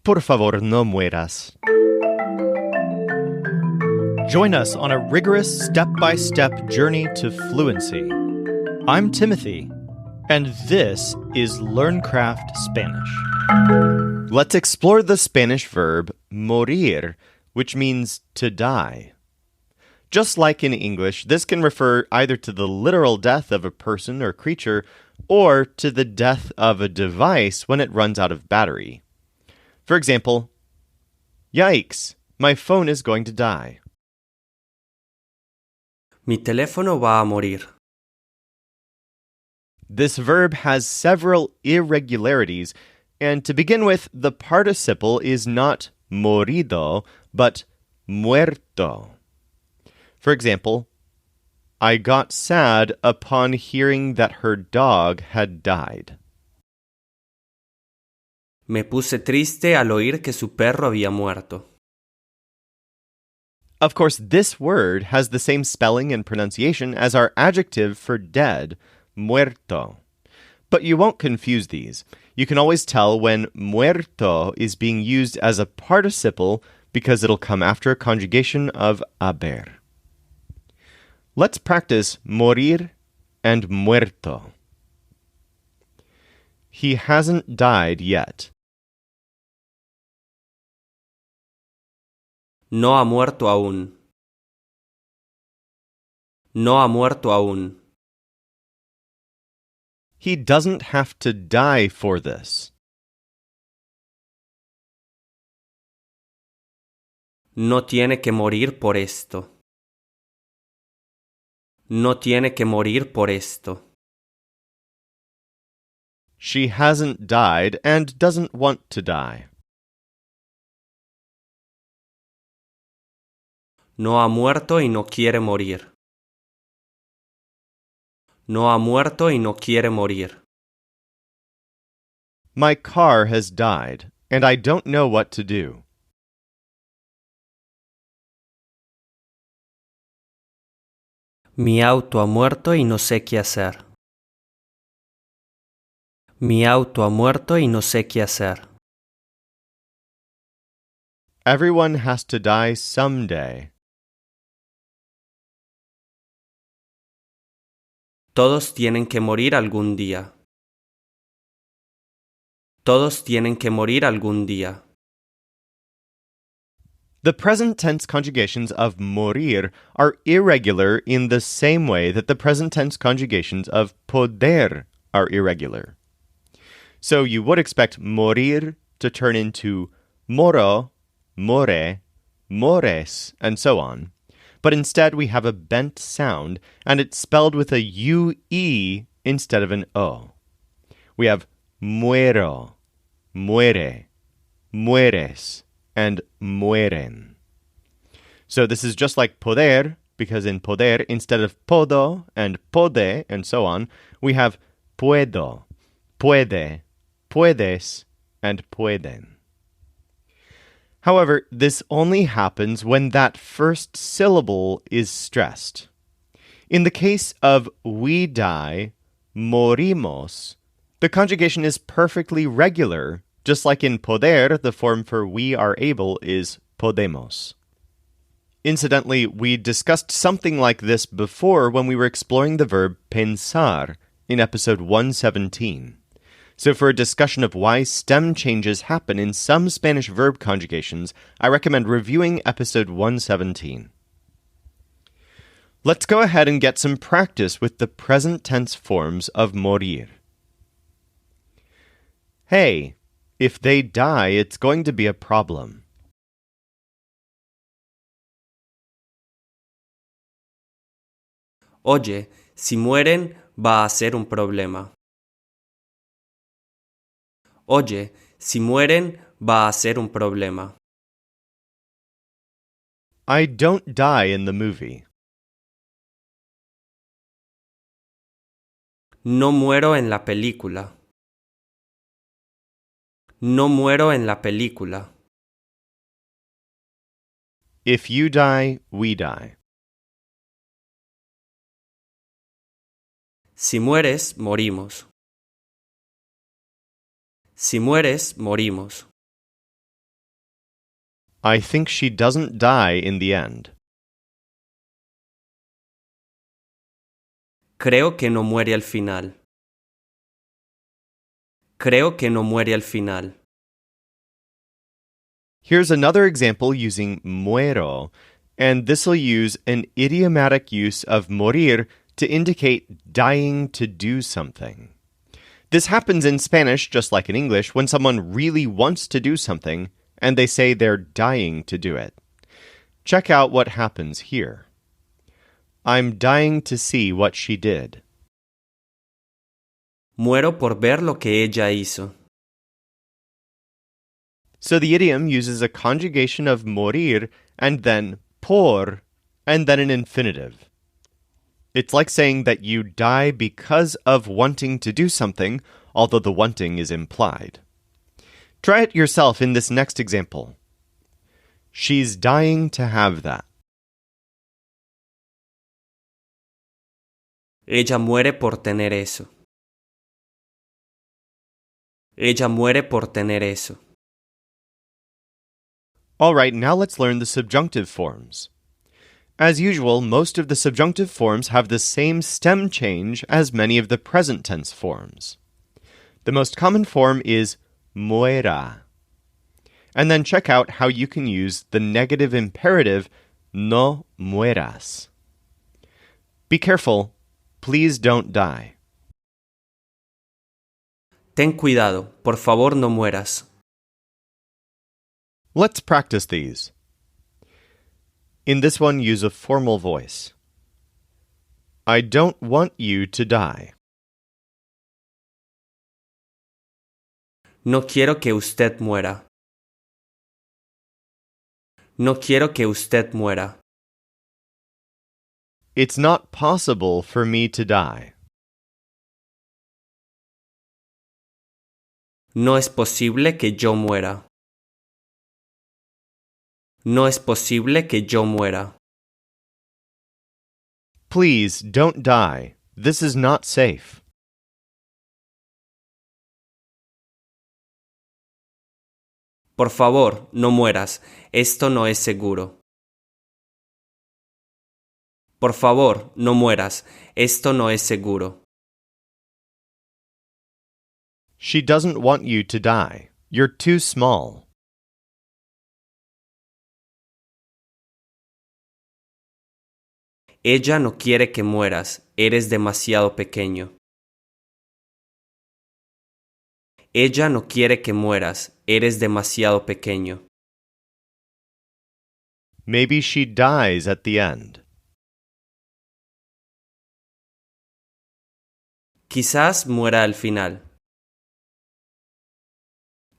Por favor, no mueras. Join us on a rigorous step-by-step journey to fluency. I'm Timothy, and this is LearnCraft Spanish. Let's explore the Spanish verb morir, which means to die. Just like in English, this can refer either to the literal death of a person or creature or to the death of a device when it runs out of battery. For example, yikes, my phone is going to die. Mi teléfono va a morir. This verb has several irregularities, and to begin with, the participle is not morido, but muerto. For example, I got sad upon hearing that her dog had died. Me puse triste al oír que su perro había muerto. Of course, this word has the same spelling and pronunciation as our adjective for dead, muerto. But you won't confuse these. You can always tell when muerto is being used as a participle because it'll come after a conjugation of haber. Let's practice morir and muerto. He hasn't died yet. No ha muerto aún. No ha muerto aún. He doesn't have to die for this. No tiene que morir por esto. No tiene que morir por esto. She hasn't died and doesn't want to die. No ha muerto y no quiere morir. No ha muerto y no quiere morir. My car has died, and I don't know what to do. Mi auto ha muerto y no sé qué hacer. Mi auto ha muerto y no sé qué hacer. Everyone has to die someday. Todos tienen que morir algún día. Todos tienen que morir algún día. The present tense conjugations of morir are irregular in the same way that the present tense conjugations of poder are irregular. So you would expect morir to turn into moro, more, mores, and so on. But instead we have a bent sound, and it's spelled with a UE instead of an O. We have muero, muere, mueres, and mueren. So this is just like poder, because in poder, instead of podo and pode and so on, we have puedo, puede, puedes, and pueden. However, this only happens when that first syllable is stressed. In the case of we die, morimos, the conjugation is perfectly regular, just like in poder, the form for we are able is podemos. Incidentally, we discussed something like this before when we were exploring the verb pensar in episode 117. So for a discussion of why stem changes happen in some Spanish verb conjugations, I recommend reviewing episode 117. Let's go ahead and get some practice with the present tense forms of morir. Hey, if they die, it's going to be a problem. Oye, si mueren, va a ser un problema. Oye, si mueren, va a ser un problema. I don't die in the movie. No muero en la película. No muero en la película. If you die, we die. Si mueres, morimos. Si mueres, morimos. I think she doesn't die in the end. Creo que no muere al final. Creo que no muere al final. Here's another example using muero, and this will use an idiomatic use of morir to indicate dying to do something. This happens in Spanish, just like in English, when someone really wants to do something and they say they're dying to do it. Check out what happens here. I'm dying to see what she did. Muero por ver lo que ella hizo. So the idiom uses a conjugation of morir and then por and then an infinitive. It's like saying that you die because of wanting to do something, although the wanting is implied. Try it yourself in this next example. She's dying to have that. Ella muere por tener eso. Ella muere por tener eso. All right, now let's learn the subjunctive forms. As usual, most of the subjunctive forms have the same stem change as many of the present tense forms. The most common form is muera. And then check out how you can use the negative imperative no mueras. Be careful. Please don't die. Ten cuidado, por favor no mueras. Let's practice these. In this one, use a formal voice. I don't want you to die. No quiero que usted muera. No quiero que usted muera. It's not possible for me to die. No es posible que yo muera. No es posible que yo muera. Please don't die. This is not safe. Por favor, no mueras. Esto no es seguro. Por favor, no mueras. Esto no es seguro. She doesn't want you to die. You're too small. Ella no quiere que mueras. Eres demasiado pequeño. Ella no quiere que mueras. Eres demasiado pequeño. Maybe she dies at the end. Quizás muera al final.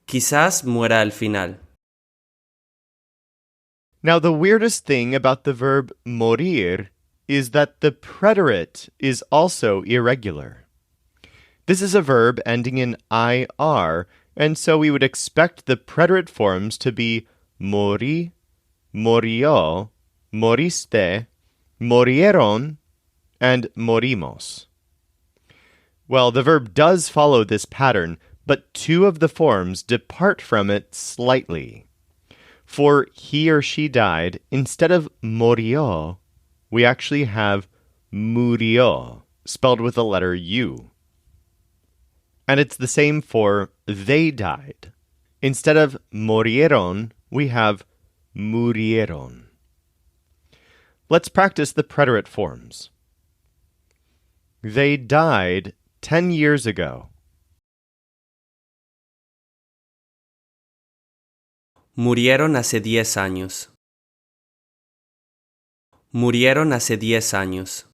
Quizás muera al final. Now, the weirdest thing about the verb morir is that the preterite is also irregular. This is a verb ending in ir, and so we would expect the preterite forms to be mori, morió, moriste, morieron, and morimos. Well, the verb does follow this pattern, but two of the forms depart from it slightly. For he or she died, instead of morió, we actually have murió, spelled with the letter U. And it's the same for they died. Instead of morieron, we have murieron. Let's practice the preterite forms. They died 10 years ago. Murieron hace 10 años. Murieron hace 10 años.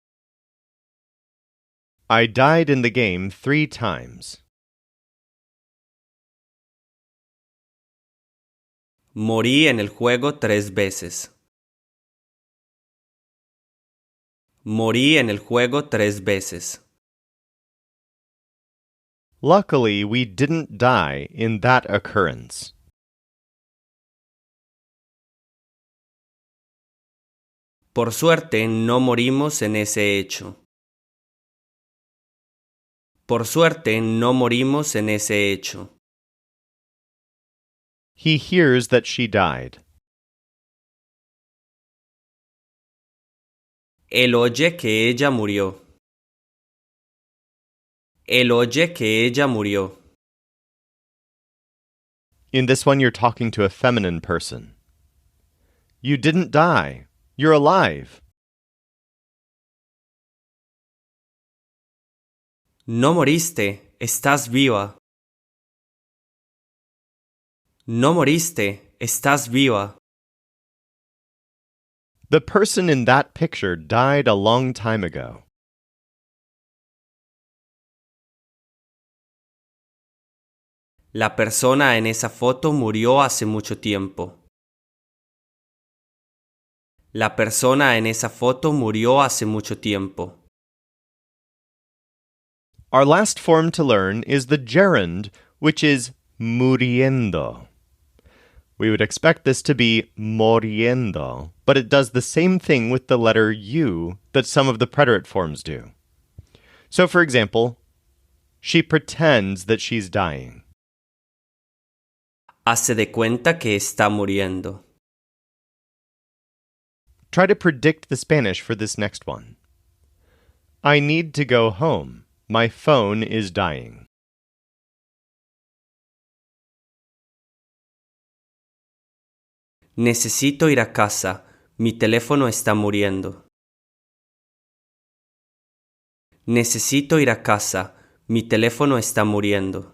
I died in the game 3 times. Morí en el juego 3 veces. Morí en el juego 3 veces. Luckily, we didn't die in that occurrence. Por suerte no morimos en ese hecho. Por suerte no morimos en ese hecho. He hears that she died. Él oye que ella murió. Él oye que ella murió. In this one, you're talking to a feminine person. You didn't die. You're alive. No moriste, estás viva. No moriste, estás viva. The person in that picture died a long time ago. La persona en esa foto murió hace mucho tiempo. La persona en esa foto murió hace mucho tiempo. Our last form to learn is the gerund, which is muriendo. We would expect this to be moriendo, but it does the same thing with the letter U that some of the preterite forms do. So, for example, she pretends that she's dying. Hace de cuenta que está muriendo. Try to predict the Spanish for this next one. I need to go home. My phone is dying. Necesito ir a casa. Mi teléfono está muriendo. Necesito ir a casa. Mi teléfono está muriendo.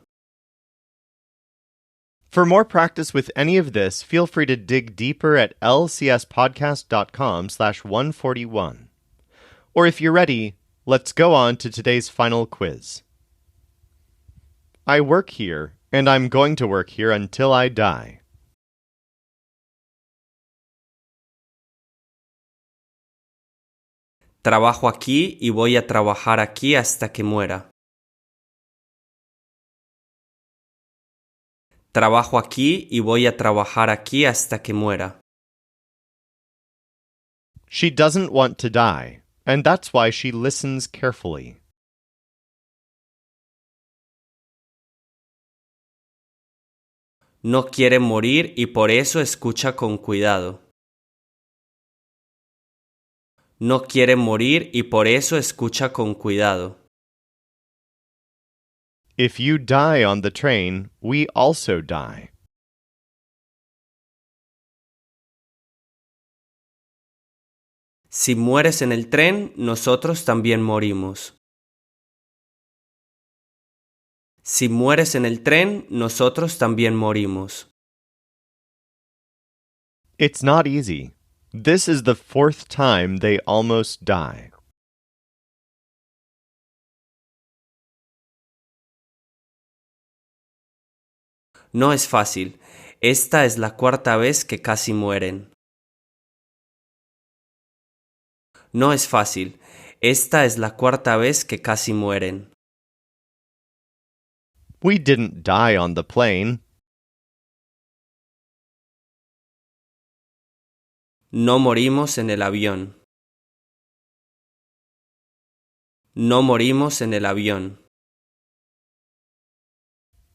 For more practice with any of this, feel free to dig deeper at lcspodcast.com/141. Or if you're ready, let's go on to today's final quiz. I work here, and I'm going to work here until I die. Trabajo aquí y voy a trabajar aquí hasta que muera. Trabajo aquí y voy a trabajar aquí hasta que muera. She doesn't want to die, and that's why she listens carefully. No quiere morir y por eso escucha con cuidado. No quiere morir y por eso escucha con cuidado. If you die on the train, we also die. Si mueres en el tren, nosotros también morimos. Si mueres en el tren, nosotros también morimos. It's not easy. This is the 4th time they almost die. No es fácil. Esta es la 4ª vez que casi mueren. No es fácil. Esta es la 4ª vez que casi mueren. We didn't die on the plane. No morimos en el avión. No morimos en el avión.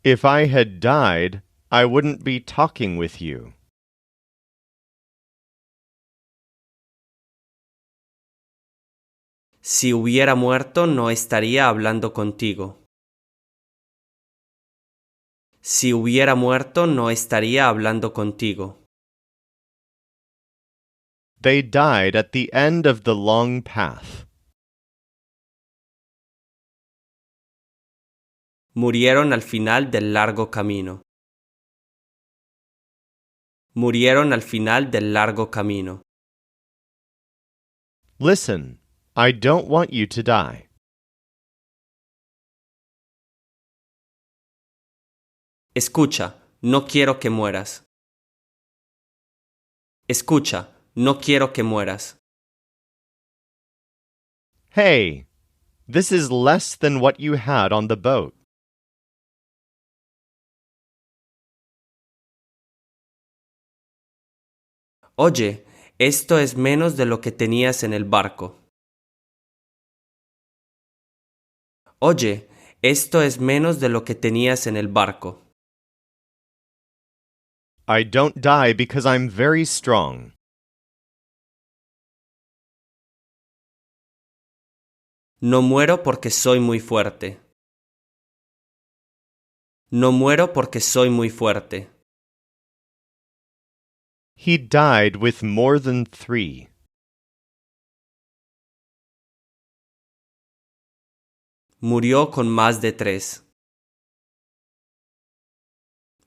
If I had died, I wouldn't be talking with you. Si hubiera muerto, no estaría hablando contigo. Si hubiera muerto, no estaría hablando contigo. They died at the end of the long path. Murieron al final del largo camino. Murieron al final del largo camino. Listen, I don't want you to die. Escucha, no quiero que mueras. Escucha, no quiero que mueras. Hey, this is less than what you had on the boat. Oye, esto es menos de lo que tenías en el barco. Oye, esto es menos de lo que tenías en el barco. I don't die because I'm very strong. No muero porque soy muy fuerte. No muero porque soy muy fuerte. He died with more than 3. Murió con más de 3.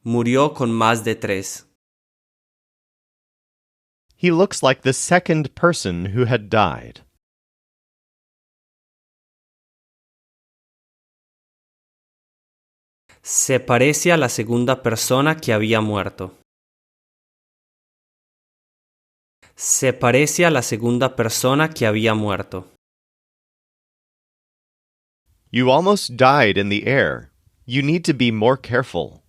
Murió con más de 3. He looks like the second person who had died. Se parece a la segunda persona que había muerto. Se parece a la segunda persona que había muerto. You almost died in the air. You need to be more careful.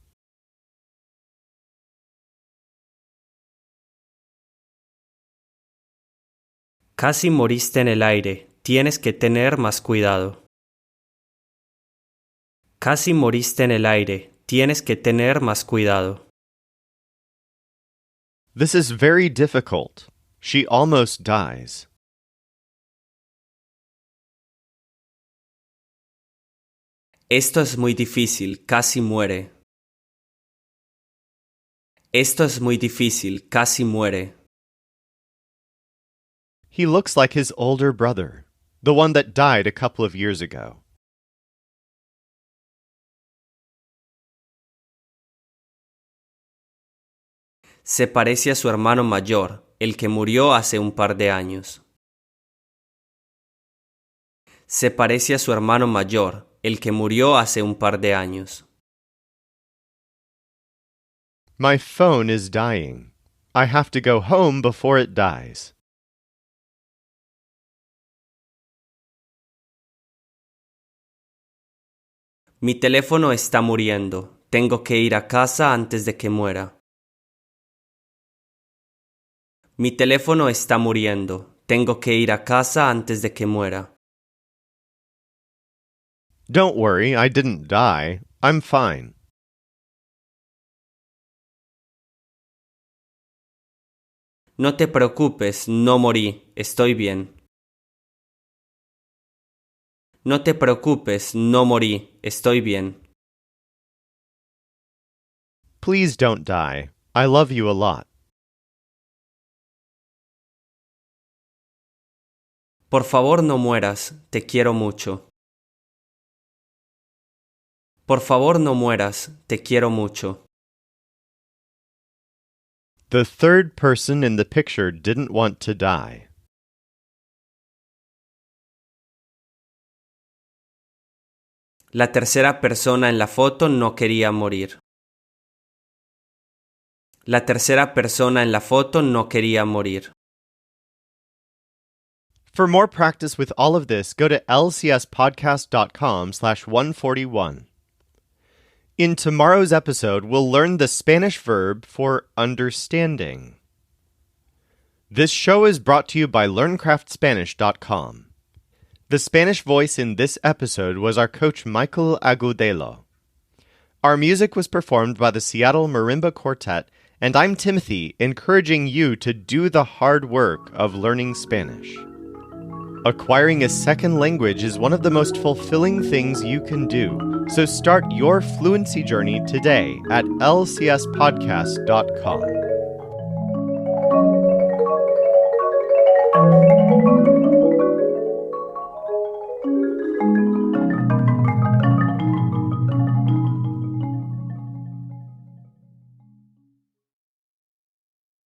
Casi moriste en el aire. Tienes que tener más cuidado. Casi moriste en el aire. Tienes que tener más cuidado. This is very difficult. She almost dies. Esto es muy difícil. Casi muere. Esto es muy difícil. Casi muere. He looks like his older brother, the one that died a couple of years ago. Se parece a su hermano mayor, el que murió hace un par de años. Se parece a su hermano mayor, el que murió hace un par de años. My phone is dying. I have to go home before it dies. Mi teléfono está muriendo. Tengo que ir a casa antes de que muera. Mi teléfono está muriendo. Tengo que ir a casa antes de que muera. Don't worry, I didn't die. I'm fine. No te preocupes, no morí. Estoy bien. No te preocupes, no morí. Estoy bien. Please don't die. I love you a lot. Por favor, no mueras. Te quiero mucho. Por favor, no mueras. Te quiero mucho. The third person in the picture didn't want to die. La tercera persona en la foto no quería morir. La tercera persona en la foto no quería morir. For more practice with all of this, go to lcspodcast.com/141. In tomorrow's episode, we'll learn the Spanish verb for understanding. This show is brought to you by LearnCraftSpanish.com. The Spanish voice in this episode was our coach Michael Agudelo. Our music was performed by the Seattle Marimba Quartet, and I'm Timothy, encouraging you to do the hard work of learning Spanish. Acquiring a second language is one of the most fulfilling things you can do, so start your fluency journey today at lcspodcast.com.